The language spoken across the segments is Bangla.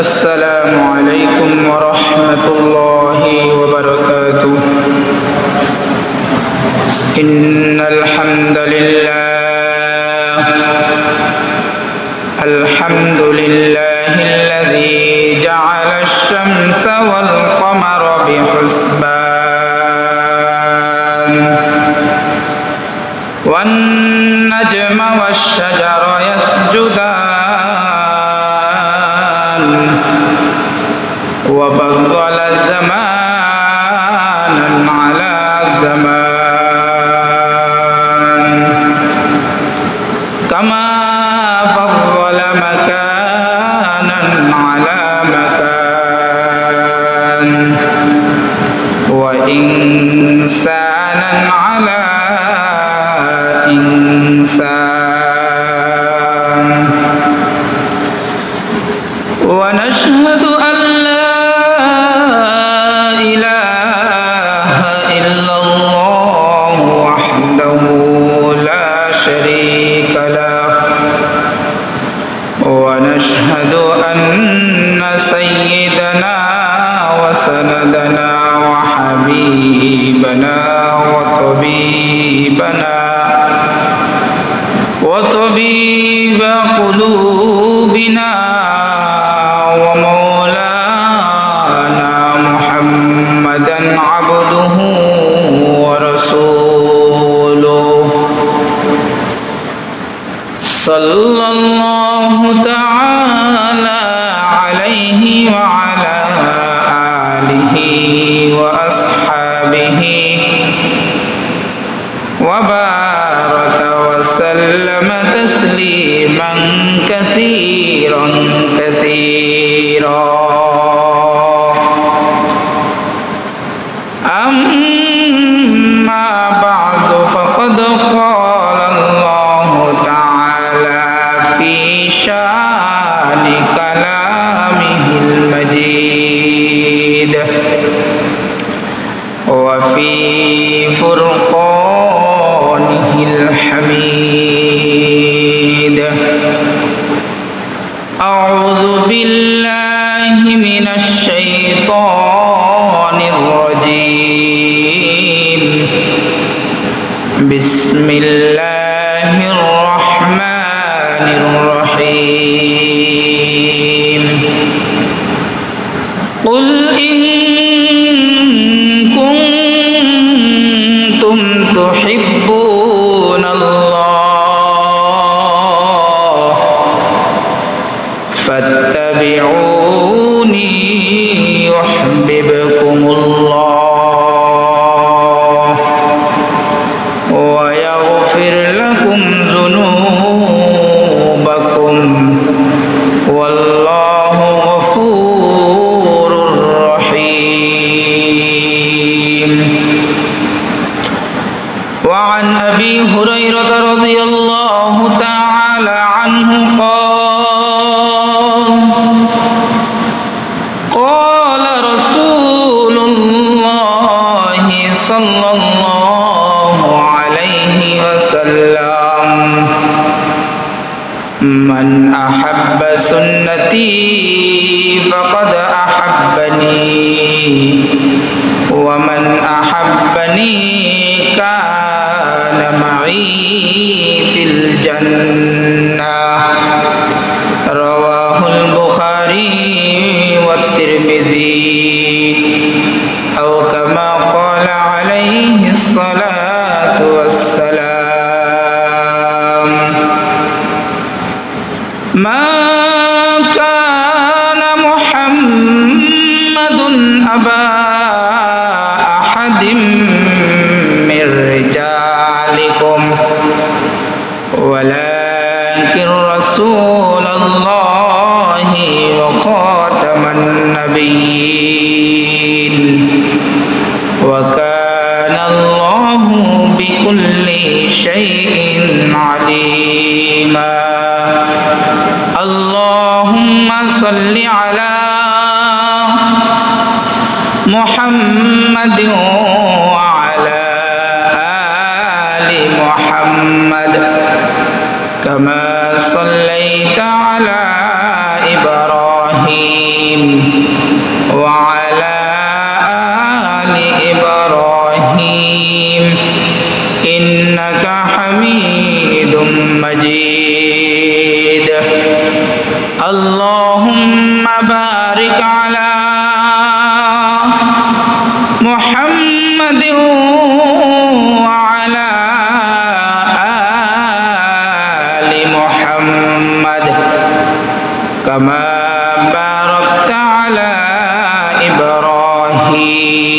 السلام عليكم ورحمة الله وبركاته. إن الحمد لله الذي جعل الشمس والقمر بحسبان والنجم والشجر يسجدان وفضل زمانا على زمان كما فضل مكانا على مكان وإنسانا على إنسان ونشهد أن لا إله إلا الله وحده لا شريك له ونشهد أن سيدنا وسندنا وحبيبنا وطبيب قلوبنا ومولانا محمدا عبده ورسوله صلى الله تعالى عليه وعلى آله وأصحابه وبارك وسلم تسليما كثيرا أما بعد فقد قال الله تعالى في شان كلامه المجيد وفي فرقانه الحميد أعوذ بالله من الشيطان الرجيم بسم الله الرحمن الرحيم قل إن كنتم تحبون الله فاتبعوني يحببكم الله ويغفر لكم ذنوبكم والله غفور رحيم. وعن أبي هريرة رضي الله تعالى عنه قال رسول الله صلى الله عليه وسلم من أحب سنتي فقد أحبني ومن أحبني كان معي في الجنة رواه البخاري والترمذي أو كما قال عليه الصلاة والسلام. ما كان محمد أبا أحد من رجالكم ولكن رسول الله وخاتم النبيين وكان الله بكل شيء عليما. اللهم صل على محمد وعلى آل محمد كما صليت على إبراهيم بارك على محمد وعلى آل محمد كما باركت على إبراهيم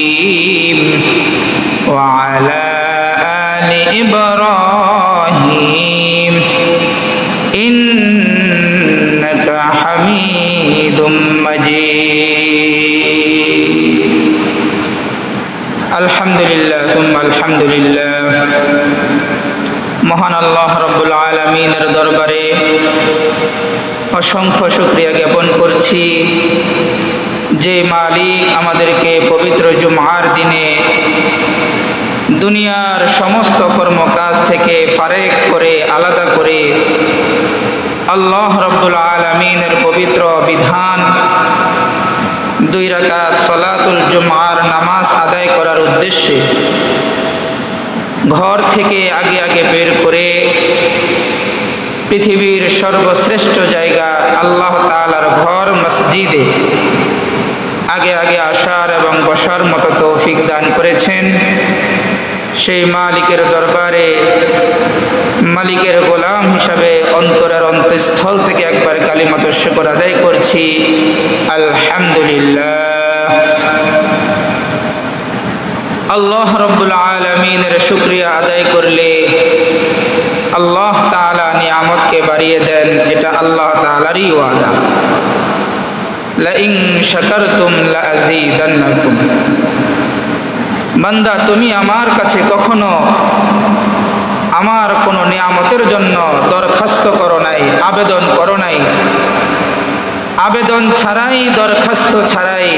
وعلى آل إبراهيم إنك حميد مجيد الحمد لله ثم الحمد لله মহান আল্লাহ রব্বুল আলামিনের দরবারে অসংখ্য শুকরিয়া জ্ঞাপন করছি যে মালিক আমাদেরকে পবিত্র জুমআর দিনে দুনিয়ার সমস্ত কর্মকাজ থেকে ফারেক করে আলাদা করে আল্লাহ রব্বুল আলামিনের পবিত্র বিধান 2 রাকাত সালাতুল জুমআর নামাজ আদায় করার উদ্দেশ্যে ঘর থেকে আগে আগে বের করে পৃথিবীর সর্বশ্রেষ্ঠ জায়গা আল্লাহ তাআলার ঘর মসজিদে আগে আগে আসার এবং বসার মতো তৌফিক দান করেছেন সেই মালিকের দরবারে মালিকের গোলাম হিসাবে অন্তরের অন্তঃস্থল থেকে একবার কালিমাত শুকর আদায় করছি আলহামদুলিল্লাহ। আল্লাহ রব্বুল আলামিনের শুকরিয়া আদায় করলে আল্লাহ তাআলা নিয়ামতকে বাড়িয়ে দেন, এটা আল্লাহ তাআলারই ওয়াদা। লাইন শাকারতুম লাযীদান্নাকুম। বান্দা তুমি আমার কাছে কখনো আমার কোনো নিয়ামতের জন্য দরখাস্ত করো নাই, আবেদন করো নাই। আবেদন ছাড়াই, দরখাস্ত ছাড়াই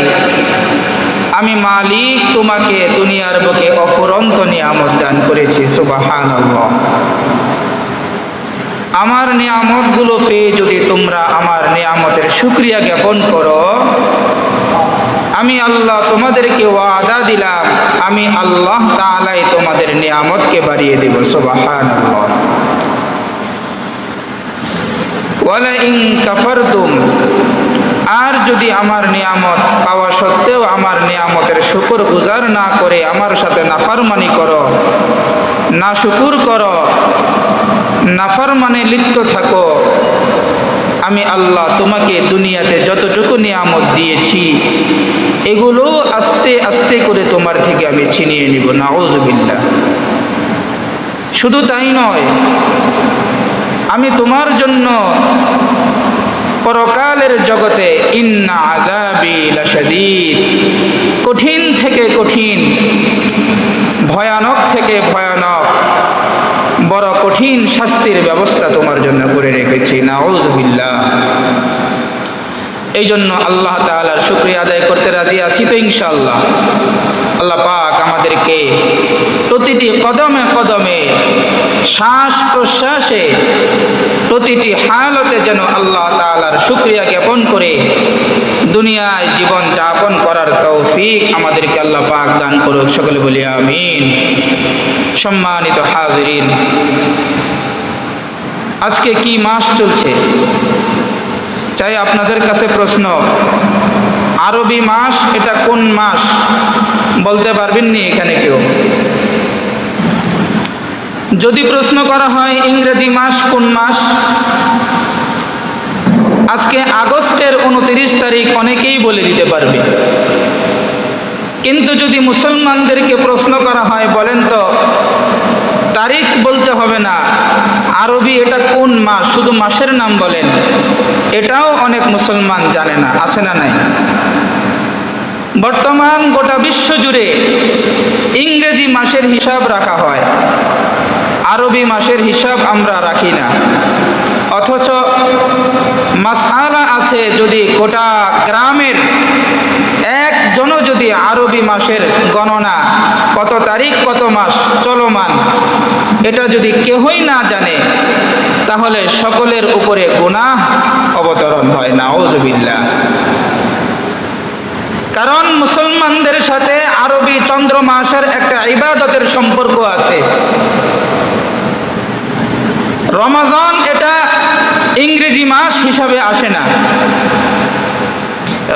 আমি মালিক তোমাকে দুনিয়ার বুকে অফুরন্ত নিয়ামত দান করেছি। সুবহানাল্লাহ। আমার নিয়ামতগুলো পেয়ে যদি তোমরা আমার নিয়ামতের শুকরিয়া জ্ঞাপন করো, আমি আল্লাহ তোমাদেরকে ওয়াদা দিলাম, আমি আল্লাহ তাআলাই তোমাদের নিয়ামতকে বাড়িয়ে দেব। সুবহানাল্লাহ। ওয়ালা ইন কাফারতুম, আর যদি আমার নিয়ামত পাওয়া সত্ত্বেও আমার নিয়ামতের শুকর গুজার না করে আমার সাথে নাফরমানি করো, না শুকুর করো, নাফরমানে লিপ্ত থাকো, আমি আল্লাহ তোমাকে দুনিয়াতে যতটুকু নিয়ামত দিয়েছি এগুলো আস্তে আস্তে করে তোমার থেকে আমি ছিনিয়ে নিব। নাউযুবিল্লাহ। শুধু তাই নয়, আমি তোমার জন্য পরকালের জগতে ইন্না আযাবি লাশাদীদ, কঠিন থেকে কঠিন, ভয়ানক থেকে ভয়ানক, বড় কঠিন শাস্তির ব্যবস্থা তোমার জন্য করে রেখেছি। নাউযুবিল্লাহ। এই জন্য আল্লাহ তাআলার শুকরিয়া আদায় করতে রাজি আছি তো ইনশাআল্লাহ। আল্লাহ পাক আমাদেরকে প্রতিটি কদমে কদমে, শ্বাস প্রশ্বাসে, প্রতিটি হালতে যেন আল্লাহ তাআলার শুকরিয়া জ্ঞাপন করে দুনিয়ায় জীবন যাপন করার তৌফিক আমাদেরকে আল্লাহ পাক দান করুক। সকলে বলি আমিন। সম্মানিত হাজিরিন, আজকে কি মাস চলছে? চাই আপনাদের কাছে প্রশ্ন, আরবি মাস এটা কোন মাস বলতে পারবেন নি এখানে কেউ? যদি প্রশ্ন করা হয় ইংরেজি মাস কোন মাস, আজকে আগস্টের 29 তারিখ অনেকেই বলে দিতে পারবে। কিন্তু যদি মুসলমানদেরকে প্রশ্ন করা হয়, বলেন তো তারিখ বলতে হবে না, আরবি এটা কোন মাস, শুধু মাসের নাম বলেন, এটাও অনেক মুসলমান জানে না। আছে না নাই? বর্তমান গোটা বিশ্ব জুড়ে ইংরেজি মাসের হিসাব রাখা হয়, আরবি মাসের হিসাব আমরা রাখি না। অথচ মাসআলা আছে, যদি গোটা গ্রামের একজনও যদি আরবি মাসের গণনা কত তারিখ কত মাস চলমান এটা যদি কেহই না জানে, তাহলে সকলের উপরে গুনাহ অবতরণ হয়। নাউযুবিল্লাহ। কারণ মুসলমানদের সাথে আরবি চন্দ্র মাসের একটা ইবাদতের সম্পর্ক আছে। রমজান এটা ইংরেজি মাস হিসাবে আসে না,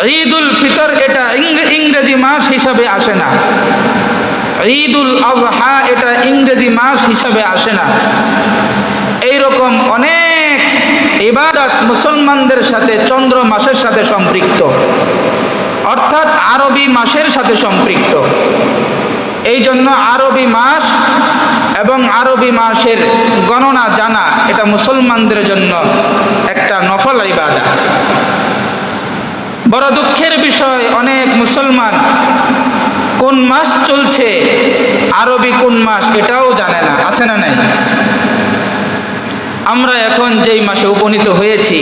ঈদুল ফিতর এটা ইংরেজি মাস হিসাবে আসে না, ঈদুল আযহা এটা ইংরেজি মাস হিসাবে আসে না। এইরকম অনেক ইবাদত মুসলমানদের সাথে চন্দ্র মাসের সাথে সম্পৃক্ত, অর্থাৎ আরবি মাসের সাথে সম্পৃক্ত। এই জন্য আরবি মাস এবং আরবি মাসের গণনা জানা এটা মুসলমানদের জন্য একটা নফল ইবাদত। বড় দুঃখের বিষয়, অনেক মুসলমান কোন মাস চলছে, আরবি কোন মাস এটাও জানে না। আছে না নাই? আমরা এখন যেই মাসে উপনীত হয়েছি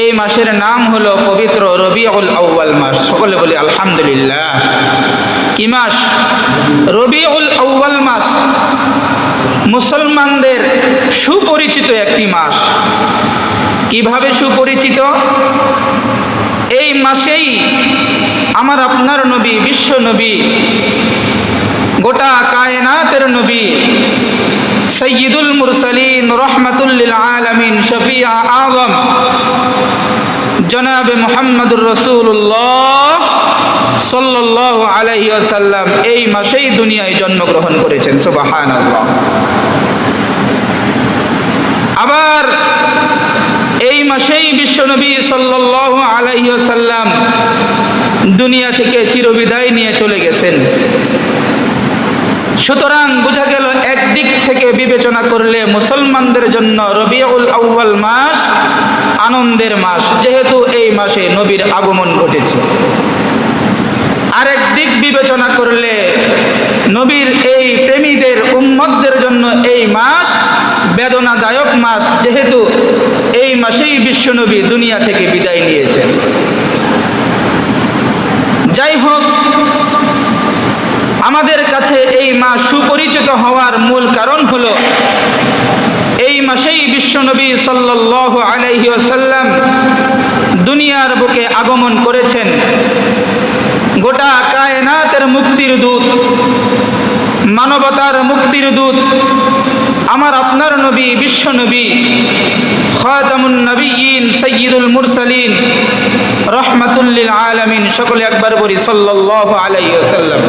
এই মাসের নাম হলো পবিত্র রবিউল আউয়াল মাস। সকলে বলি আলহামদুলিল্লাহ। কি মাস? রবিউল আউয়াল মাস মুসলমানদের সুপরিচিত একটি মাস। কিভাবে সুপরিচিত? এই মাসেই আমার আপনার নবী, বিশ্ব নবী, গোটা কায়নাতের নবী, সৈয়দুল মুরসালিন, রহমাতুল লিল আলামিন, শফিয়া আযম জনাবে মুহাম্মদুর রাসূলুল্লাহ সাল্লাল্লাহু আলাইহি ওয়াসাল্লাম এই মাসেই দুনিয়ায় জন্মগ্রহণ করেছেন। সুবহানাল্লাহ। আবার এই মাসেই বিশ্বনবী সাল্লাল্লাহু আলাইহি ওয়াসাল্লাম দুনিয়া থেকে চিরবিদায় নিয়ে চলে গেছেন। সুতরাং বোঝা গেল একদিক থেকে বিবেচনা করলে মুসলমানদের জন্য রবিউল আউয়াল মাস আনন্দের মাস, যেহেতু এই মাসে নবীর আগমন ঘটেছে। আরেক দিক বিবেচনা করলে নবীর এই প্রেমীদের উম্মতদের জন্য এই মাস বেদনাদায়ক মাস, যেহেতু এই মাসেই বিশ্বনবী দুনিয়া থেকে বিদায় নিয়েছেন। যাই হোক, আমাদের কাছে এই মাস সুপরিচিত হওয়ার মূল কারণ হলো এই মাসেই বিশ্বনবী সাল্লাল্লাহু আলাইহি ওয়াসাল্লাম দুনিয়ার বুকে আগমন করেছেন। গোটা কায়নাতের মুক্তির দূত, মানবতার মুক্তির দূত, আমার আপনার নবী, বিশ্ব নবী, খাতামুন নবিয়্যিন, সাইয়্যিদুল মুরসালিন, রহমাতুল লিল আলামিন। সকলে একবার বলি সাল্লাল্লাহু আলাইহি ওয়াসাল্লাম।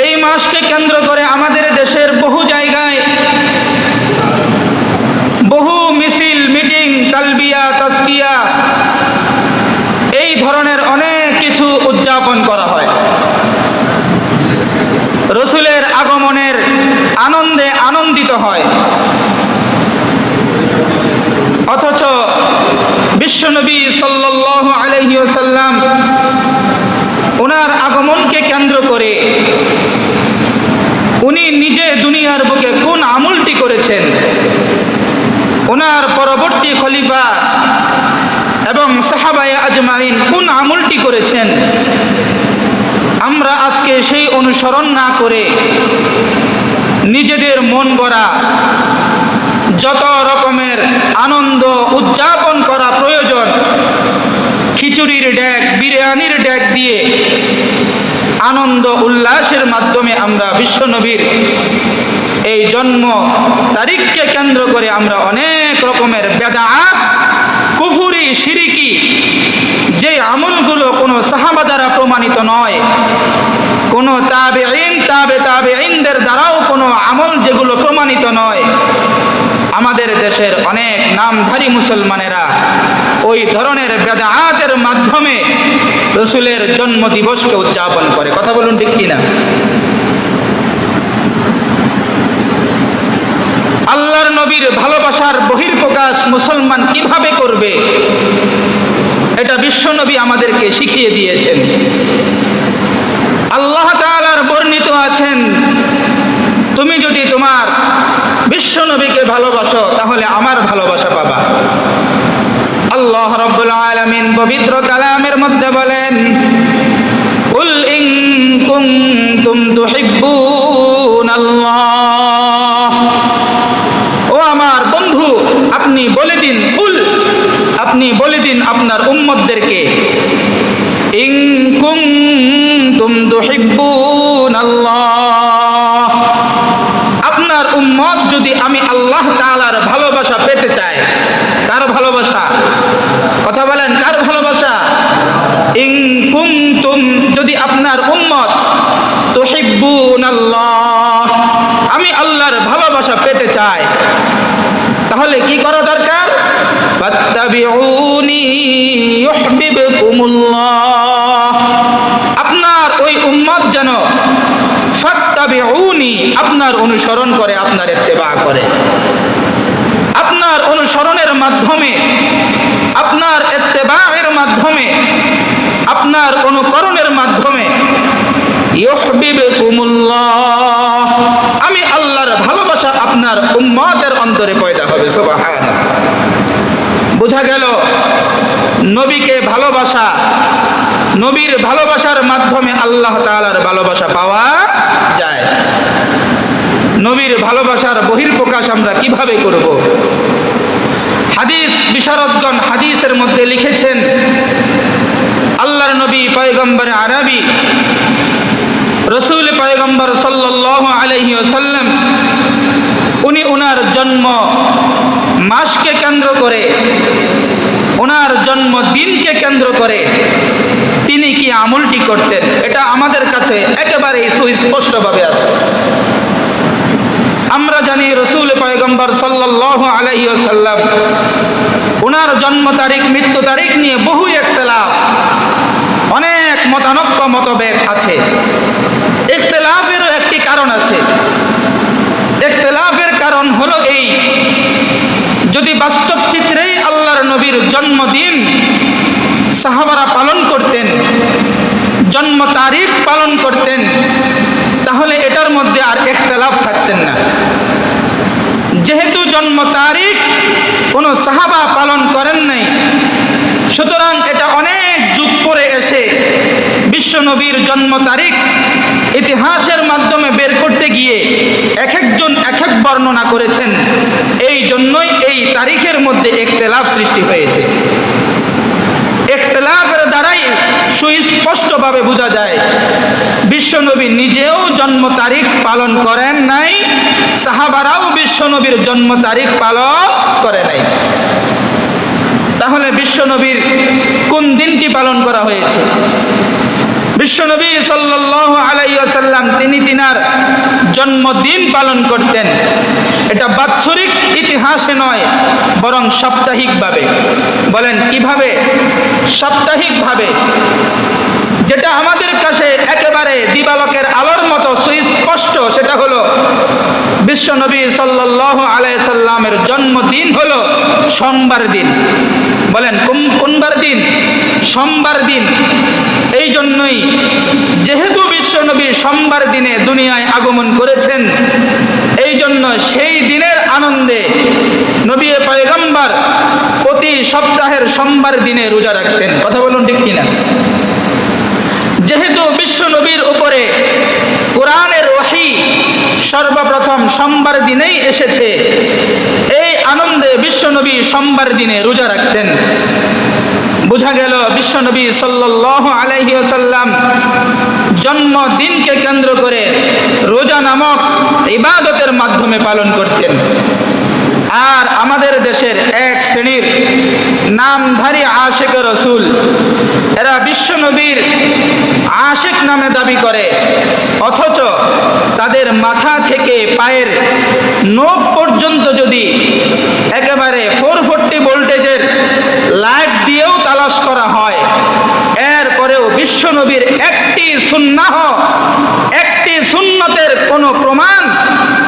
এই মাসকে কেন্দ্র করে আমাদের দেশের বহু জায়গায় বহু মিছিল, মিটিং, তালবিয়া, তাজকিয়া এই ধরনের অনেক কিছু উদযাপন করা হয়। রসুলের আগমনের আনন্দে আনন্দিত হয়, অথচ বিশ্বনবী সাল্লাল্লাহু আলাইহি ওয়াসাল্লাম ওনার আগমনকে কেন্দ্র করে উনি নিজে দুনিয়ার বুকে কোন আমলটি করেছেন, ওনার পরবর্তী খলিফা এবং সাহাবায়ে আজমাইন কোন আমলটি করেছেন, আমরা আজকে সেই অনুসরণ না করে নিজেদের মন গড়া যত রকমের আনন্দ উদযাপন করা প্রয়োজন, খিচুড়ির ডেক, বিরিয়ানির ডেক দিয়ে আনন্দ উল্লাসের মাধ্যমে আমরা বিশ্বনবীর এই জন্ম তারিখকে কেন্দ্র করে আমরা অনেক রকমের বেদাত, কুফরি, শিরিকি যে আমলগুলো কোনো সাহাবা দ্বারা প্রমাণিত নয়, কোনো তাবেঈন, তাবেঈনদের দ্বারাও কোনো আমল যেগুলো প্রমাণিত নয়, আমাদের দেশের অনেক নামধারী মুসলমানেরা ওই ধরনের বেদাতের মাধ্যমে রসুলের জন্ম দিবসকে উদযাপন করে। কথা বলুন ঠিক কিনা? আল্লাহর নবীর ভালোবাসার বহির্প্রকাশ মুসলমান কিভাবে করবে এটা বিশ্বনবী আমাদেরকে শিখিয়ে দিয়েছেন। আল্লাহ তাআলার বর্ণিত আছেন, তুমি যদি তোমার বিশ্বনবীকে ভালোবাসো তাহলে আমার ভালোবাসা পাবা। আল্লাহ রাব্বুল আলামিন পবিত্র কালামের মধ্যে বলেন, কুল ইন কুনতুম তুহিব্বুনাল্লাহ, ও আমার বন্ধু আপনি বলে দিন, কুল আপনি বলে দিন আপনার উম্মতদেরকে, ইন কুনতুম তুহিব্বুনাল্লাহ, আপনার উম্মত যদি আমি আল্লাহ তাআলার ভালোবাসা পেতে চায়, কার ভালোবাসা? কথা মিনাল্লাহ, আমি আল্লাহর ভালোবাসা পেতে চাই। তাহলে কি করা দরকার? ফাত্তাবিউনি ইউহিব্বুকুমুল্লাহ, আপনার ওই উম্মত যেন ফাত্তাবিউনি, আপনার অনুসরণ করে, আপনার ইত্তেবা করে। আপনার অনুসরণের মাধ্যমে, আপনার ইত্তেবায়ের মাধ্যমে, আপনার অনুকরণের মাধ্যমে ইউহিব্বুকুমুল্লাহ, আমি আল্লাহর ভালোবাসা আপনার উম্মতের অন্তরে পয়দা হবে। সুবহানাল্লাহ। বোঝা গেল নবীকে ভালোবাসা, নবীর ভালোবাসার মাধ্যমে আল্লাহ তাআলার ভালোবাসা পাওয়া যায়। নবীর ভালোবাসার বহির্প্রকাশ আমরা কিভাবে করব? হাদিস বিশারদগণ হাদিসের মধ্যে লিখেছেন, আল্লাহর নবী পয়গম্বর আরবি রসুল পয়গম্বর সাল্লাল্লাহু আলাইহি ওয়াসাল্লাম, উনি ওনার জন্ম মাসকে কেন্দ্র করে, ওনার জন্মদিনকে কেন্দ্র করে তিনি কি আমলটি করতেন, এটা আমাদের কাছে একেবারে সুস্পষ্টভাবে আছে। আমরা জানি রসুল পয়গম্বর সাল্লাল্লাহু আলাইহি ওয়াসাল্লাম ওনার জন্ম তারিখ, মৃত্যু তারিখ নিয়ে বহু ইখতিলাফ, অনেক মতানক্য মতভেদ আছে। ইখতিলাফেরও একটি কারণ আছে। ইখতিলাফের কারণ হলো এই, যদি বাস্তব চিত্রেই আল্লাহর নবীর জন্মদিন সাহাবারা পালন করতেন, জন্ম তারিখ পালন করতেন, তাহলে এটার মধ্যে আর ইখতিলাফ থাকতেন না। যেহেতু জন্ম তারিখ কোনো সাহাবা পালন করেন নাই, সুতরাং এটা অনেক যুগ পরে এসে বিশ্ব নবীর জন্ম তারিখ ইতিহাসের মাধ্যমে বের করতে গিয়ে এক একজন এক এক বর্ণনা করেছেন। এই জন্যই এই তারিখের মধ্যে ইখতিলাফ সৃষ্টি হয়েছে। ইখতিলাফের দ্বারাই সুস্পষ্টভাবে বোঝা যায় বিশ্বনবী নিজেও জন্ম তারিখ পালন করেন নাই, সাহাবারাও বিশ্বনবীর জন্ম তারিখ পালন করে নাই। তাহলে বিশ্বনবীর কোন দিনটি পালন করা হয়েছে? বিশ্বনবী সাল্লাল্লাহু আলাইহি ওয়াসাল্লাম তিনি তিনার জন্মদিন পালন করতেন। এটা বাৎসরিক ইতিহাসে নয়, বরং সাপ্তাহিকভাবে। বলেন কিভাবে? সাপ্তাহিকভাবে, যেটা আমাদের কাছে একেবারে দিবালোকের আলোর মতো সুস্পষ্ট। সেটা হলো বিশ্বনবী সাল্লাল্লাহু আলাইহি সাল্লামের জন্মদিন হলো সোমবার দিন। বলেন কোনবার দিন? সোমবার দিন। এই জন্যই যেহেতু বিশ্বনবী সোমবার দিনে দুনিয়ায় আগমন করেছেন, এই জন্য সেই দিনের আনন্দে নবী পয়গম্বর প্রতি সপ্তাহের সোমবার দিনে রোজা রাখতেন। কথা বলুন ঠিক কিনা? যেহেতু বিশ্বনবীর উপরে কোরআনের ওহী সর্বপ্রথম সোমবার দিনেই এসেছে, এই আনন্দে বিশ্বনবী সোমবার দিনে রোজা রাখতেন। বোঝা গেল বিশ্বনবী সাল্লাল্লাহু আলাইহি ওয়াসাল্লাম জন্মদিনকে কেন্দ্র করে রোজা নামক ইবাদতের মাধ্যমে পালন করতেন। আর আমাদের দেশের এক শ্রেণীর নামধারী আশিক রাসূল, এরা বিশ্বনবীর আশিক নামে দাবি করে, অথচ তাদের মাথা থেকে পায়ের নখ পর্যন্ত যদি একেবারে 440 ভোল্টেজের লাইট দিয়েও তালাশ করা হয়, এরপরেও বিশ্বনবীর একটি সুন্নাহ, একটি সুন্নতের কোনো প্রমাণ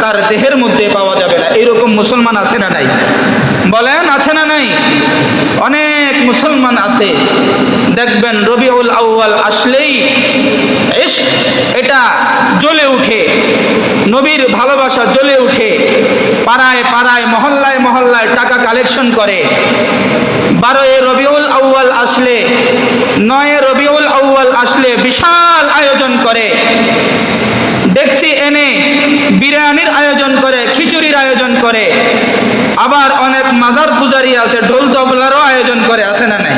তার দেহের মধ্যে পাওয়া যাবে না। এরকম মুসলমান আছে না নাই? বলেন আছে না নাই? অনেক মুসলমান আছে। দেখবেন রবিউল আউয়াল আসলেই ইশক এটা জ্বলে উঠে, নবীর ভালোবাসা জ্বলে উঠে, পাড়ায় পাড়ায় মহল্লায় মহল্লায় টাকা কালেকশন করে। 12 রবিউল আউয়াল আসলে, 9 রবিউল আউয়াল আসলে বিশাল আয়োজন করে, ডেক্সি এনে বিরিয়ানির আয়োজন করে, খিচুড়ির আয়োজন করে। আবার অনেক মাজার পূজারী আছে, ঢোল তবলারও আয়োজন করে। আছে না নাই?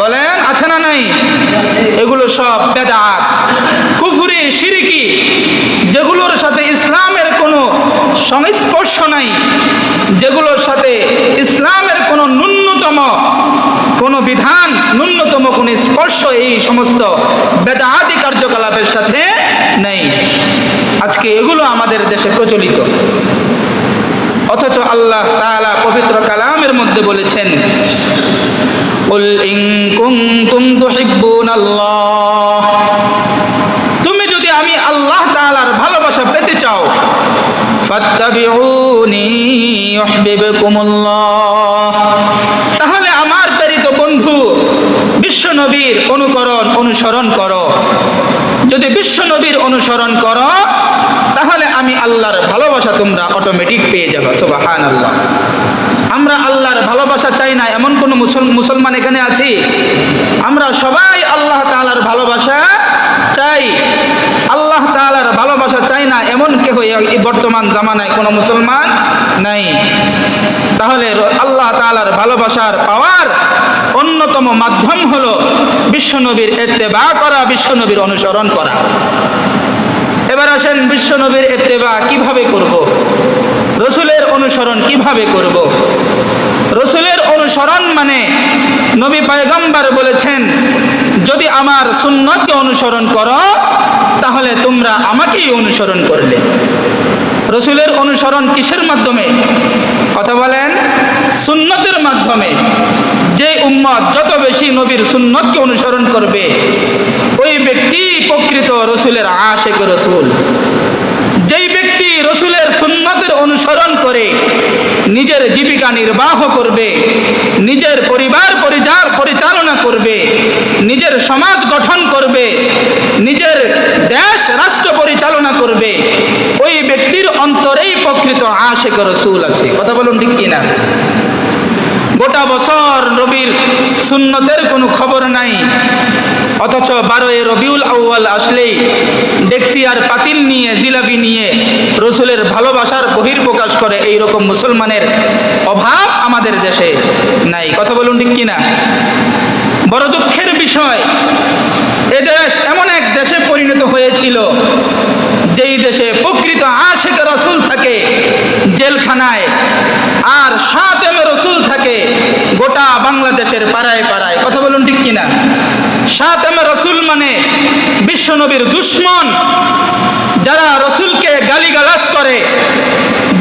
বলেন আছে না নাই? এগুলো সব বেদাত, কুফরি, শিরকি, যেগুলোর সাথে ইসলামের কোনো সংস্পর্শ নাই, যেগুলোর সাথে ইসলামের কোনো ন্যূনতম কোনো বিধান, ন্যূনতম কোনো স্পর্শ এই সমস্ত বেদাতি কার্যকলাপের সাথে নেই। আজকে এগুলো আমাদের দেশে প্রচলিত। অথচ আল্লাহ তাআলা পবিত্র কালামের মধ্যে বলেছেন, কুল ইন কুনতুম তুহিব্বুনাল্লাহ, তুমি যদি আমি আল্লাহ তাআলার ভালোবাসা পেতে চাও, ফাত্তাবিউনি ইউহিব্বুকুমুল্লাহ, তাহলে আমার প্রেরিত বন্ধু বিশ্ব নবীর অনুসরণ করো। যদি বিশ্ব নবীর অনুসরণ করো তাহলে আমি আল্লাহর ভালোবাসা তোমরা অটোমেটিক পেয়ে যাবে। সুবহানাল্লাহ। আমরা আল্লাহর ভালোবাসা চাই না এমন কোন মুসলমান এখানে আছি? আমরা সবাই আল্লাহ তাআলার ভালোবাসা চাই। আল্লাহ তাআলার ভালোবাসা চাই না এমন কেউ এই বর্তমান জামানায় কোনো মুসলমান নাই। তাহলে আল্লাহ তাআলার ভালোবাসার পাওয়ার অন্যতম মাধ্যম হলো বিশ্বনবীর ইত্তেবা করা, বিশ্বনবীর অনুসরণ করা। এবার আসেন বিশ্বনবীর ইত্তেবা কিভাবে করব, রসুলের অনুসরণ কিভাবে করব। রসুলের অনুসরণ মানে নবী পয়গম্বর বলেছেন, যদি আমার সুন্নতকে অনুসরণ করো তাহলে তোমরা আমাকেই অনুসরণ করলে। রসুলের অনুসরণ কিসের মাধ্যমে? কথা বলেন, সুন্নতের মাধ্যমে। যে উম্মত যত বেশি নবীর সুন্নতকে অনুসরণ করবে ওই ব্যক্তি প্রকৃত রসুলের আশিক রসুল। যেই ব্যক্তি রসুলের সুন্নতের অনুসরণ করে নিজের জীবিকা নির্বাহ করবে, নিজের পরিবার পরিচালনা করবে, নিজের সমাজ গঠন করবে, নিজের দেশ রাষ্ট্র পরিচালনা করবে, ওই ব্যক্তির অন্তরেই প্রকৃত আশিক রসুল আছে। কথা বলুন ঠিক কিনা? গোটা বছর নবীর সুন্নতের কোনো খবর নাই, অথচ 12 রবিউল আউয়াল আসলেই ডেক্সি আর পাতিল নিয়ে, জিলাপি নিয়ে রসুলের ভালোবাসার বহির্প্রকাশ করে। এই রকম মুসলমানের অভাব আমাদের দেশে নাই। কথা বলুন ঠিক কিনা? বড় দুঃখের বিষয়, এদেশ এমন এক দেশে পরিণত হয়েছিল যেই দেশে প্রকৃত আশিক রসুল থাকে জেলখানায়, আর শাতেমে রসুল থাকে গোটা বাংলাদেশের পাড়ায় পাড়ায়। কথা বলুন ঠিক কিনা? শাতেমে রসুল মানে বিশ্বনবীর দুশ্মন, যারা রসুলকে গালিগালাজ করে,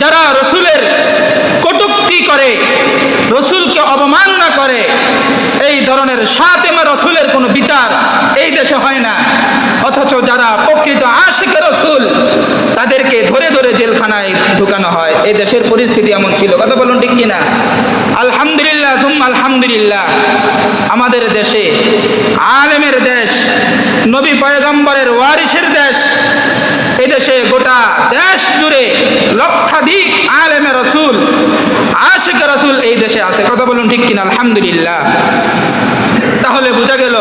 যারা রসুলের কটূক্তি করে, রসুলকে অবমাননা করে, এই ধরনের শাতেমে রসুলের কোনো বিচার এই দেশে হয় না। অথচ যারা প্রকৃত আশিক রসুল তাদেরকে ধরে ধরে জেলখানায় ঢুকানো হয়। এই দেশের পরিস্থিতি এমন ছিল। কথা বলুন ঠিক কিনা? আলহামদুলিল্লাহ সুম্মা আলহামদুলিল্লাহ, আমাদের দেশে আলেমের দেশ, নবী পয়গম্বরের ওয়ারিসের দেশ। এই দেশে গোটা দেশ জুড়ে লক্ষাধিক আলেমে রসুল, আশিক রসুল এই দেশে আছে। কথা বলুন ঠিক কিনা? আলহামদুলিল্লাহ। তাহলে বোঝা গেল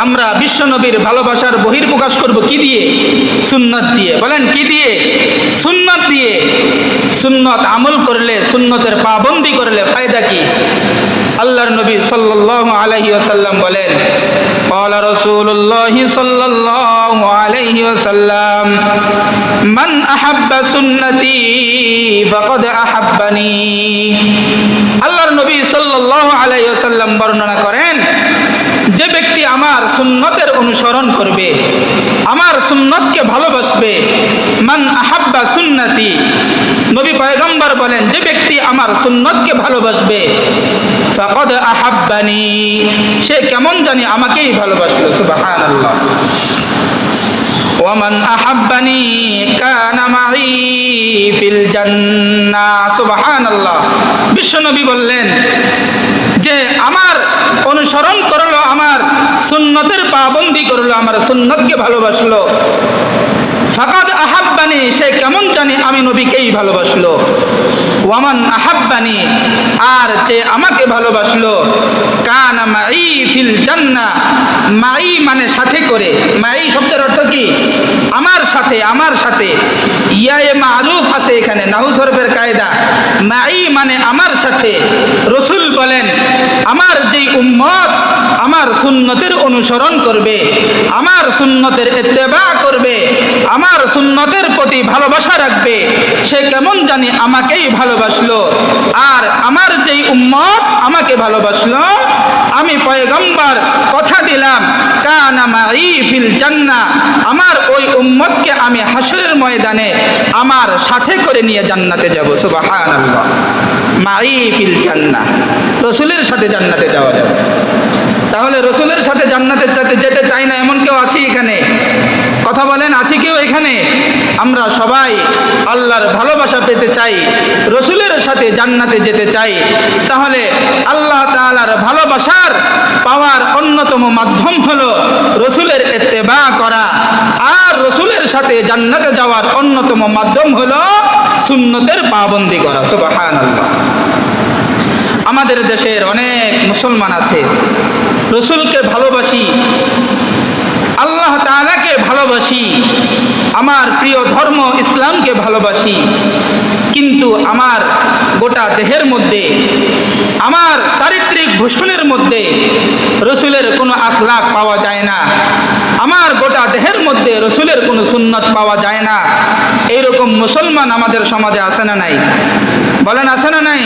আমরা বিশ্ব নবীর ভালোবাসার বহির্প্রকাশ করব কি দিয়ে? সুন্নত দিয়ে। বলেন কি দিয়ে? সুন্নত দিয়ে। সুন্নত আমল করলে, সুন্নতের পাবন্দি করলে ফায়দা কি? আল্লাহর নবী সাল্লাল্লাহু আলাইহি ওয়াসাল্লাম বলেন, ক্বালা রাসূলুল্লাহি সাল্লাল্লাহু আলাইহি ওয়াসাল্লাম, মান আহাব্বা সুন্নতি ফাকাদ আহাব্বানি। আল্লাহর নবী সাল্লাল্লাহু আলাইহি ওয়াসাল্লাম বর্ণনা করেন, যে ব্যক্তি আমার সুন্নতের অনুসরণ করবে, আমার সুন্নতকে ভালোবাসবে, মান আহাব্বা সুন্নতি, নবী পয়গম্বর বলেন যে ব্যক্তি আমার সুন্নতকে ভালোবাসবে, ফাকাদ আহাব্বানি, সে কেমন জানি আমাকেই ভালোবাসলো। সুবহানাল্লাহ। ওয়ামান আহাব্বানি কানা মাই ফিল জান্নাহ। সুবহানাল্লাহ। বিশ্বনবী বললেন যে আমার অনুসরণ করলো, আমার সুন্নতের পাবন্দি করলো, আমার সুন্নতকে ভালোবাসলো, ফাকাদ আহাব্বানি, সে কেমন জানি আমি নবীকেই ভালোবাসলো। ওয়ামান আহাব্বানি, আর যে আমাকে ভালোবাসলো, কানা মাই ফিল জান্নাহ। মাই মানে সাথে করে। মাই শব্দের অর্থ কি? আমার সাথে, আমার সাথে। ইয়ায়ে মারুফ আছে এখানে, নাহু সরফের কায়দা। মাই মানে আমার সাথে। রসুল বলেন আমার যেই উম্মত আমার সুন্নতের অনুসরণ করবে, আমার সুন্নতের ইত্তেবা করবে, আমার সুন্নতের প্রতি ভালোবাসা রাখবে, সে কেমন জানি আমাকেই ভালোবাসলো। আর আমার যেই উম্মত আমাকে ভালোবাসলো, আমি পয়গম্বর কথা দিলাম কানা মাই ফিল জান্নাহ, আমার ওই উম্মতকে আমি হাসরের ময়দানে আমার সাথে করে নিয়ে জান্নাতে যাব। সুবহানাল্লাহ, মাই ফিল জান্নাহ, রাসূলের সাথে জান্নাতে যাওয়া যাবে। তাহলে রাসূলের সাথে জান্নাতে যেতে চাই না এমন কেউ আছে এখানে? কথা বলেন, আছে কেউ এখানে? আমরা সবাই আল্লাহর ভালোবাসা পেতে চাই, রাসূলের সাথে জান্নাতে যেতে চাই। তাহলে আল্লাহ তাআলার ভালোবাসার পাওয়ার অন্যতম মাধ্যম হলো রাসূলের ইত্তেবা করা, আর রাসূলের সাথে জান্নাতে যাওয়ার অন্যতম মাধ্যম হলো সুন্নতের পাবন্দি করা। সুবহানাল্লাহ। আমাদের দেশের অনেক মুসলমান আছে, রাসূলকে ভালোবাসি, আল্লাহ তাআলাকে ভালোবাসি, আমার প্রিয় ধর্ম ইসলামকে ভালোবাসি, কিন্তু আমার গোটা দেহের মধ্যে, আমার চারিত্রিক ভূষণের মধ্যে রাসূলের কোনো আখলাক পাওয়া যায় না, আমার গোটা দেহের মধ্যে রাসূলের কোনো সুন্নত পাওয়া যায় না। এইরকম মুসলমান আমাদের সমাজে আছে না নাই? বলেন, আছে না নাই?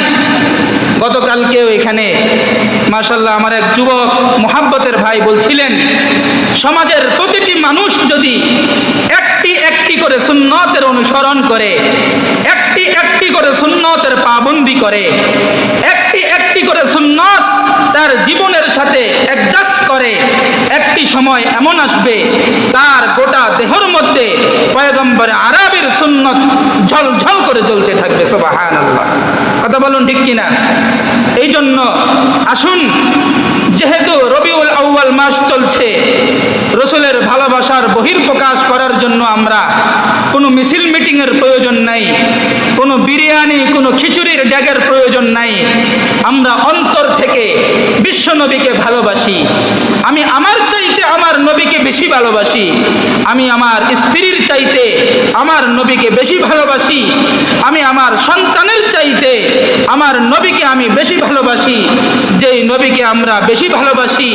গতকালকেও এখানে মাশাআল্লাহ আমার এক যুবক মুহাব্বতের ভাই বলছিলেন, সমাজের প্রতিটি মানুষ যদি একটি একটি করে সুন্নতের অনুসরণ করে, একটি একটি করে সুন্নতের পাবন্দি করে, একটি একটি করে সুন্নত তার জীবনের সাথে অ্যাডজাস্ট করে, একটি সময় এমন আসবে তার গোটা দেহের মধ্যে পয়গম্বর আরবীর সুন্নত ঝলঝল করে জ্বলতে থাকবে। সুবহানাল্লাহ। কথা বলুন ঠিক কিনা? এই জন্য আসুন, যেহেতু রবিউল আউয়াল মাস চলছে, রাসূলের ভালোবাসার বহিঃপ্রকাশ করার জন্য আমরা কোনো মিছিল মিটিংয়ের প্রয়োজন নাই, কোনো বিরিয়ানি, কোনো খিচুড়ির ড্যাগের প্রয়োজন নাই। আমরা অন্তর থেকে বিশ্ব নবীকে ভালোবাসি। আমি আমার চাইতে আমার নবীকে বেশি ভালোবাসি, আমি আমার স্ত্রীর চাইতে আমার নবীকে বেশি ভালোবাসি, আমি আমার সন্তানের চাইতে আমার নবীকে আমি বেশি ভালোবাসি। যেই নবীকে আমরা বেশি ভালোবাসি,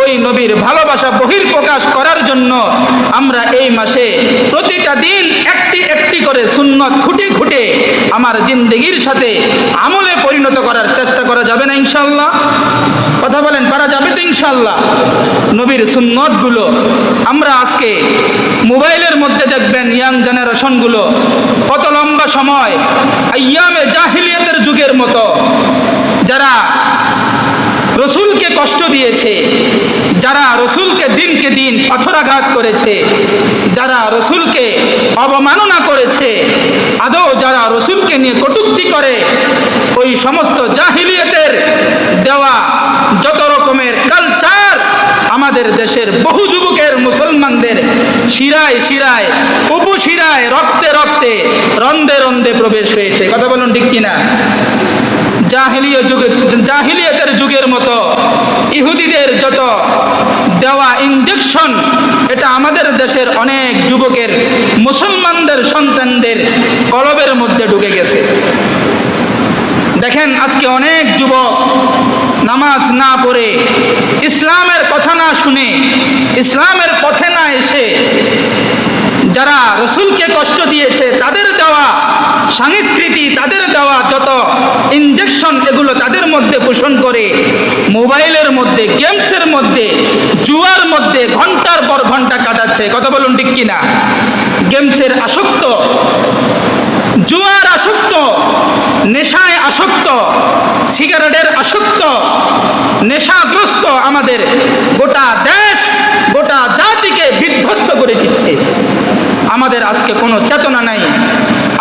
ওই নবীর ভালোবাসা বহিঃপ্রকাশ করার জন্য আমরা এই মাসে প্রতিটা দিন একটি একটি করে সুন্নত খুঁটে খুঁটে আমার জিন্দেগির সাথে আমলে পরিণত করার চেষ্টা করা যাবে না ইনশাআল্লাহ? কথা বলেন, পারা যাবে তো ইনশাআল্লাহ? নবীর সুন্নতগুলো আমরা আজকে মোবাইলের মধ্যে দেখবেন, ইয়াং জেনারেশনগুলো কত লম্বা সময় আইয়ামে জাহিলিয়াতের যুগের মতো যারা রাসূলকে কষ্ট দিয়েছে, যারা রাসূলকে দিনকে দিন পাথরাঘাত করেছে, যারা রাসূলকে অবমাননা করেছে, আদৌ যারা রাসূলকে নিয়ে কটূক্তি করে, ওই সমস্ত জাহিলিয়াতের দেওয়া যত রকমের কালচার আমাদের দেশের বহু যুবকের, মুসলমানদের শিরায় শিরায়, উপশিরায়, রক্তে রক্তে, রন্ধে রন্ধে প্রবেশ হয়েছে। কথা বলুন ঠিক কিনা? জাহিলিয়াতের যুগের মতো ইহুদিদের যত দেওয়া ইনজেকশন, এটা আমাদের দেশের অনেক যুবকের, মুসলমানদের সন্তানদের কলবের মধ্যে ঢুকে গেছে। দেখেন আজকে অনেক যুবক নামাজ না পড়ে, ইসলামের কথা না শুনে, ইসলামের পথে না এসে, যারা রাসূলকে কষ্ট দিয়েছে তাদের দেওয়া সংস্কৃতি, তাদের দেওয়া যত ইনজেকশন, এগুলো তাদের মধ্যে পোষণ করে মোবাইলের মধ্যে, গেমসের মধ্যে, জুয়ার মধ্যে ঘন্টার পর ঘন্টা কাটাচ্ছে। কথা বলুন ঠিক কিনা? গেমসের আসক্ত, জুয়ার আসক্ত, নেশায় আসক্ত, সিগারেটের আসক্ত, নেশাগ্রস্ত আমাদের গোটা দেশ, গোটা জাতিকে বিধ্বস্ত করে দিচ্ছে। আমাদের আজকে কোনো চেতনা নাই,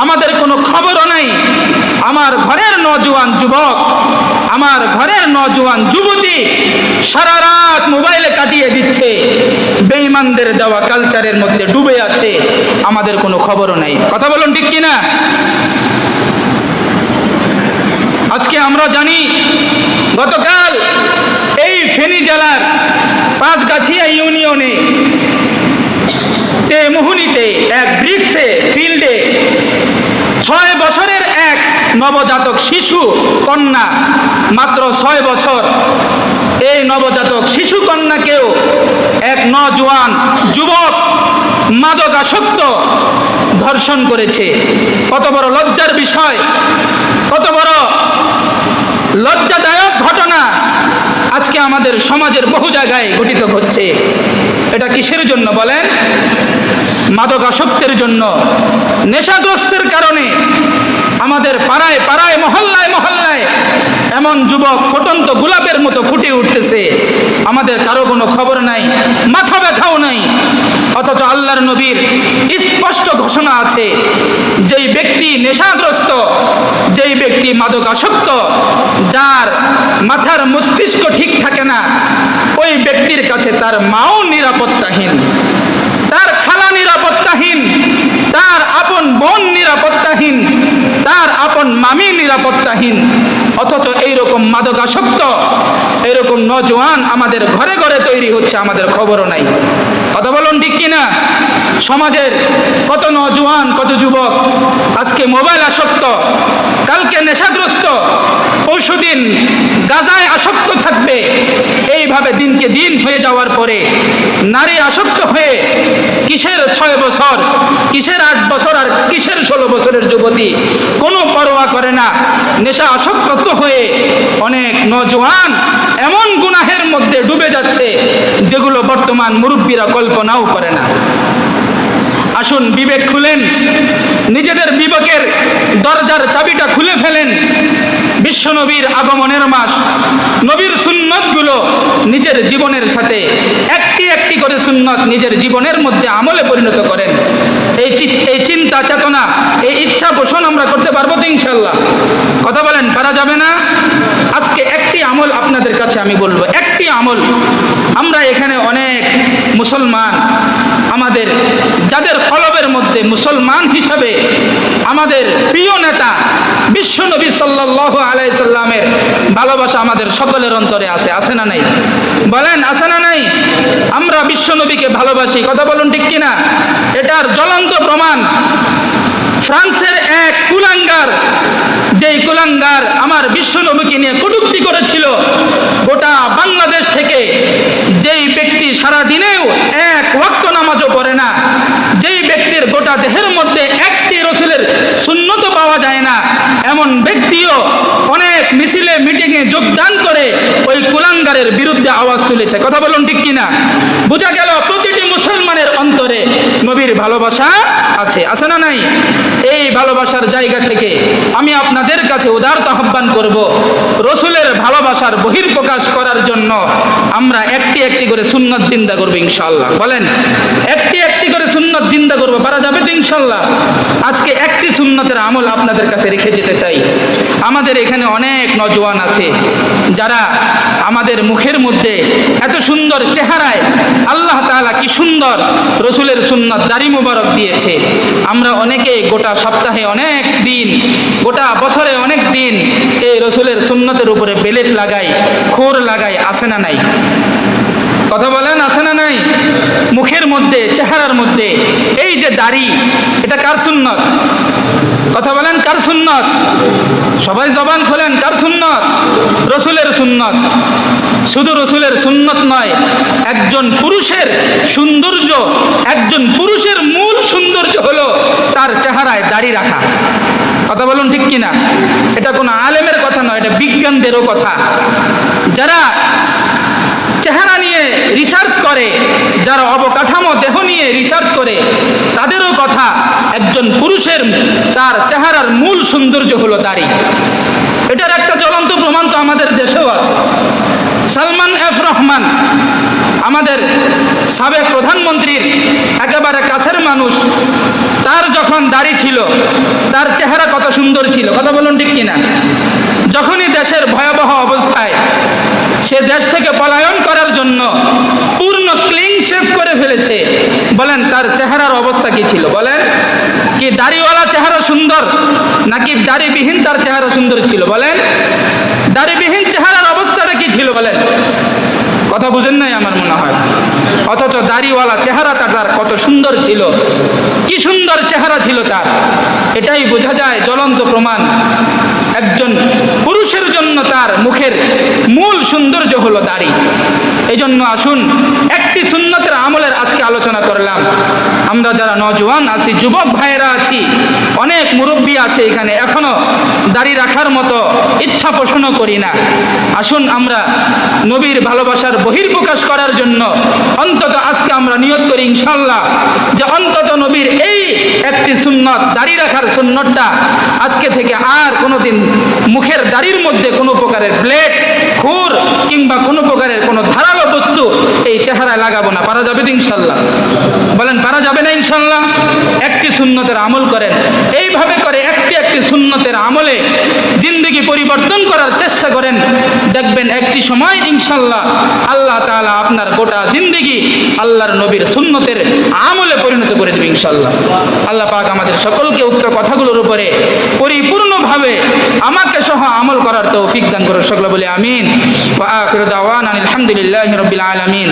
আমাদের কোনো খবরও নাই। আমার ঘরের নওজোয়ান যুবক, আমার ঘরের নওজোয়ান যুবতী সারা রাত মোবাইলে কাটিয়ে দিচ্ছে, বেঈমানদের দেওয়া কালচারের মধ্যে ডুবে আছে, আমাদের কোনো খবরও নাই। কথা বলুন ঠিক কিনা? আজকে আমরা জানি গতকাল এই ফেনী জেলার পাঁচগাছিয়া ইউনিয়নে তেমুহুনিতে এক ব্রিক্সে ফিল্ডে 6 বছরের এক নবজাতক শিশু কন্যা, মাত্র 6 বছর, এই নবজাতক শিশু কন্যাকেও এক নওজোয়ান যুবক মাদকাসক্ত ধর্ষণ করেছে। কত বড় লজ্জার বিষয়, কত বড় লজ্জাদায়ক ঘটনা। আজকে আমাদের সমাজের বহু জায়গায় ঘটিত হচ্ছে। এটা কিসের জন্য বলেন? মাদকাসক্তের জন্য, নেশাগ্রস্তের কারণে আমাদের পাড়ায় পাড়ায়, মহল্লায় মহল্লায় এমন যুবক ফুটন্ত গোলাপের মতো ফুটে উঠতেছে, আমাদের কারো কোনো খবর নাই, মাথা ব্যথাও নাই। অথচ আল্লাহর নবীর স্পষ্ট ঘোষণা আছে, যেই ব্যক্তি নেশাগ্রস্ত, যেই ব্যক্তি মাদকাসক্ত, যার মাথার মস্তিষ্ক ঠিক থাকে না, ওই ব্যক্তির কাছে তার মাও নিরাপত্তাহীন, তার খালা নিরাপত্তাহীন, তার আপন বোন নিরাপত্তাহীন, তার আপন মামি নিরাপত্তাহীন। অথচ এইরকম মাদকাসক্ত, এইরকম নওজোয়ান আমাদের ঘরে ঘরে তৈরি হচ্ছে, আমাদের খবরও নাই। কথা বলুন ঠিক কিনা? সমাজের কত নওজোয়ান, কত যুবক আজকে মোবাইল আসক্ত, কালকে নেশাগ্রস্ত, পরশুদিন গাঁজায় আসক্ত থাকবে। এইভাবে দিনকে দিন হয়ে যাওয়ার পরে নারী আসক্ত হয়ে কিসের 6 বছর, কিসের 8 বছর, আর কিসের 16 বছরের যুবতী কোনো পরোয়া করে না। নেশা আসক্ত হয়ে অনেক নওজোয়ান এমন গুনাহের মধ্যে ডুবে যাচ্ছে যেগুলো বর্তমান মুরব্বীরা কল্পনাও করে না। আসুন বিবেক খুলেন, নিজেদের বিবেকের দরজার চাবিটা খুলে ফেলেন। বিশ্বনবীর আগমনের মাস, নবীর সুন্নতগুলো নিজের জীবনের সাথে একটি একটি করে সুন্নত নিজের জীবনের মধ্যে আমলে পরিণত করেন। এই চিন্তা চেতনা, এই ইচ্ছা পোষণ আমরা করতে পারবো তো ইনশাল্লাহ? কথা বলেন, পারা যাবে না? আজকে একটি আমল আপনাদের কাছে আমি বলবো, একটি আমল। আমরা এখানে অনেক মুসলমান, আমাদের যাদের কলবের মধ্যে মুসলমান হিসাবে আমাদের প্রিয় নেতা বিশ্বনবী সাল্লাল্লাহু আলাইহি সাল্লামের ভালোবাসা আমাদের সকলের অন্তরে আছে, আছে না নাই? বলেন, আছে না নাই? আমরা বিশ্বনবীকে ভালোবাসি, কথা বলুন ঠিক কিনা? এটার জ্বলন্ত প্রমাণ ফ্রান্সের এক কুলাঙ্গার, যেই কুলাঙ্গার আমার বিশ্বনবীকে নিয়ে কটূক্তি করেছিল, গোটা বাংলাদেশ থেকে যেই ব্যক্তি সারা দিনেও এক ওয়াক্ত নামাজও পড়ে না, যেই ব্যক্তির গোটা দেহের মধ্যে একটি রসুলের সুন্নত পাওয়া যায় না, এমন ব্যক্তিও অনেক মিছিলে মিটিংয়ে যোগদান করে ওই কুলাঙ্গারের বিরুদ্ধে আওয়াজ তুলেছে। কথা বলুন ঠিক কিনা? বোঝা গেল প্রতিটি মুসলমানের অন্তরে নবীর ভালোবাসা আছে, আছে না নাই? এই ভালোবাসার জায়গা থেকে আমি আপনাদের কাছে উদারত আহ্বান করব, রসুলের ভালোবাসার বহির্প্রকাশ করার জন্য আমরা একটি একটি করে সুন্নত জিন্দা করবো ইনশাআল্লাহ। বলেন, একটি একটি করে সুন্নত জিন্দা করবো, পারা যাবে তো ইনশাআল্লাহ? আজকে একটি সুন্নতের আমল আপনাদের কাছে রেখে যেতে চাই। আমাদের এখানে অনেক নওজোয়ান আছে যারা আমাদের মুখের মধ্যে এত সুন্দর চেহারায় আল্লাহ তাআলা কি সুন্দর রসুলের সুন্নত দাড়ি মুবারক দিয়েছে। আমরা অনেকে গোটা সপ্তাহে অনেক দিন, গোটা বছরে অনেক দিন এই রসুলের সুন্নতের উপরে বেলেট লাগাই, খোর লাগাই, আছে না নাই? কথা বলেন, আছে না নাই? মুখের মধ্যে, চেহারার মধ্যে এই যে দাড়ি, এটা কার সুন্নত? কথা বলেন, কার সুন্নত? সবাই জবান খোলেন, কার সুন্নত? রসুলের সুন্নত। শুধু রসুলের সুন্নত নয়, একজন পুরুষের সৌন্দর্য, একজন পুরুষের মূল সৌন্দর্য হলো তার চেহারায় দাড়ি রাখা। কথা বলুন ঠিক কিনা? এটা কোনো আলেমের কথা নয়, এটা বিজ্ঞানদেরও কথা। যারা চেহারা নিয়ে রিসার্চ করে, যারা অবকাঠামো দেহ নিয়ে রিসার্চ করে, তাদেরও কথা, একজন পুরুষের তার চেহারার মূল সৌন্দর্য হলো দাড়ি। এটার একটা জ্বলন্ত প্রমাণ তো আমাদের দেশেও আছে। সালমান এফ রহমান, আমাদের সাবেক প্রধানমন্ত্রীর একেবারে কাছের মানুষ, তার যখন দাড়ি ছিল, তার চেহারা কত সুন্দর ছিল। কথা বলুন ঠিক কিনা? যখনই দেশের ভয়াবহ অবস্থায় সে দেশ থেকে পলায়ন করার জন্য পূর্ণ ক্লিন শেভ করে ফেলেছে, বলেন তার চেহারার অবস্থা কি ছিল? বলেন, কি দাড়িওয়ালা চেহারা সুন্দর নাকি দাড়িবিহীন তার চেহারা সুন্দর ছিল? বলেন, দাড়িবিহীন চেহারার অবস্থাটা কি ছিল? বলেন, কথা বুঝেন নাই আমার মনে হয়। অথচ দাড়িওয়ালা চেহারাটা তার কত সুন্দর ছিল, কি সুন্দর চেহারা ছিল তার। এটাই বোঝা যায়, জ্বলন্ত প্রমাণ। একজন পুরুষের জন্য তার মুখের মূল সৌন্দর্য হলো দাড়ি। এই জন্য আসুন একটি সুন্নতের আমলের আজকে আলোচনা করলাম। আমরা যারা নওজোয়ান আছি, যুবক ভাইয়েরা আছি, অনেক মুরব্বী আছে এখানে, এখনো দাড়ি রাখার মতো ইচ্ছা পোষণ করি না। আসুন আমরা নবীর ভালোবাসার বহির্প্রকাশ করার জন্য অন্তত আজকে আমরা নিয়ত করি ইনশাআল্লাহ যে অন্তত নবীর এই একটি সুন্নত, দাড়ি রাখার সুন্নতটা আজকে থেকে আর কোনোদিন মুখের দাড়ির মধ্যে কোনো প্রকারের ব্লেড, খুর কিংবা কোনো প্রকারের কোনো ধারালো বস্তু এই চেহারায় লাগাবো না। পারা যাবে তো ইনশাআল্লাহ? বলেন পারা যাবে না ইনশাআল্লাহ? একটি সুন্নতের আমল করেন, এইভাবে করে একটি সুন্নতের আমলে জিন্দেগি পরিবর্তন করার চেষ্টা করেন। দেখবেন একটি সময় ইনশাআল্লাহ আল্লাহ তাআলা আপনার গোটা জিন্দেগি আল্লাহর নবীর সুন্নতের আমলে পরিণত করে দেবে ইনশাআল্লাহ। আল্লাহ পাক আমাদের সকলকে উক্ত কথাগুলোর উপরে পরিপূর্ণভাবে আমাকে সহ আমল করার তৌফিক দান করুন। সকলে বলে আমিন। ওয়া আখিরু দাওয়ানা আলহামদুলিল্লাহি রাব্বিল আলামিন।